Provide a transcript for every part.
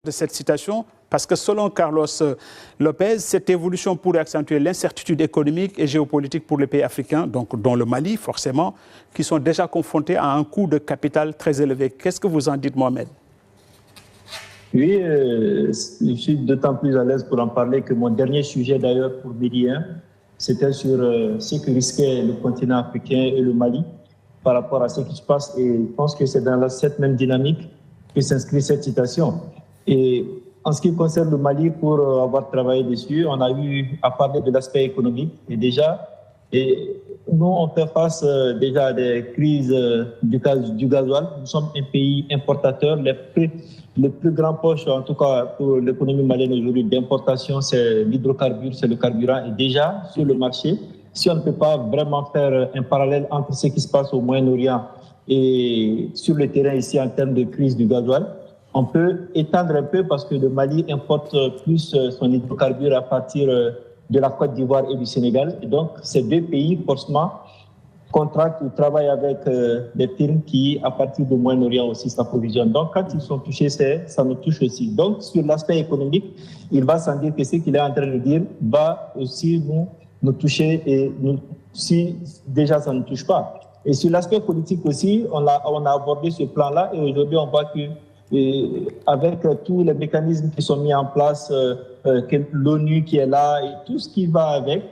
de cette citation parce que selon Carlos Lopez, cette évolution pourrait accentuer l'incertitude économique et géopolitique pour les pays africains, donc dont le Mali forcément, qui sont déjà confrontés à un coût de capital très élevé. Qu'est-ce que vous en dites, Mohamed? Oui, je suis d'autant plus à l'aise pour en parler que mon dernier sujet d'ailleurs pour Midi 1, c'était sur ce que risquait le continent africain et le Mali par rapport à ce qui se passe. Et je pense que c'est dans cette même dynamique que s'inscrit cette citation. Et en ce qui concerne le Mali, pour avoir travaillé dessus, on a eu à parler de l'aspect économique. Et nous, on fait face déjà à des crises du gasoil. Nous sommes un pays importateur. Les plus grands poches, en tout cas pour l'économie malienne aujourd'hui, d'importation, c'est l'hydrocarbure, c'est le carburant. Et déjà, sur le marché, si on ne peut pas vraiment faire un parallèle entre ce qui se passe au Moyen-Orient et sur le terrain ici en termes de crise du gasoil, on peut étendre un peu parce que le Mali importe plus son hydrocarbure à partir de la Côte d'Ivoire et du Sénégal. Et donc, ces deux pays, forcément, contractent ou travaillent avec des firmes qui, à partir du Moyen-Orient aussi, s'approvisionnent. Donc, quand ils sont touchés, ça nous touche aussi. Donc, sur l'aspect économique, il va sans dire que ce qu'il est en train de dire va aussi nous toucher et si déjà ça ne touche pas. Et sur l'aspect politique aussi, on a abordé ce plan-là et aujourd'hui, on voit que avec tous les mécanismes qui sont mis en place, l'ONU qui est là et tout ce qui va avec,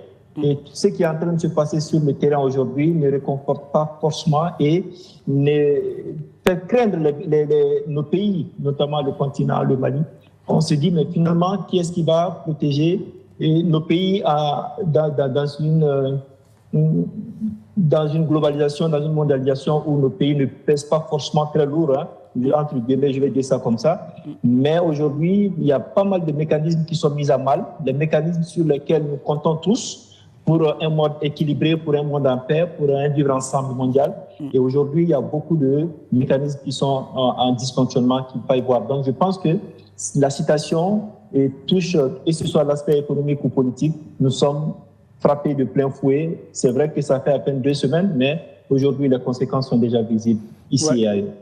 et tout ce qui est en train de se passer sur le terrain aujourd'hui ne réconforte pas forcément et ne fait craindre nos pays, notamment le continent, le Mali. On se dit, mais finalement, qui est-ce qui va protéger nos pays dans une globalisation, dans une mondialisation où nos pays ne pèsent pas forcément très lourd, hein, entre guillemets, je vais dire ça comme ça. Mais aujourd'hui, il y a pas mal de mécanismes qui sont mis à mal, des mécanismes sur lesquels nous comptons tous pour un monde équilibré, pour un monde en paix, pour un vivre ensemble mondial. Et aujourd'hui, il y a beaucoup de mécanismes qui sont en dysfonctionnement qu'il faut y voir. Donc, je pense que la citation touche, et ce soit l'aspect économique ou politique, nous sommes frappés de plein fouet. C'est vrai que ça fait à peine 2 semaines, mais aujourd'hui, les conséquences sont déjà visibles ici et ailleurs.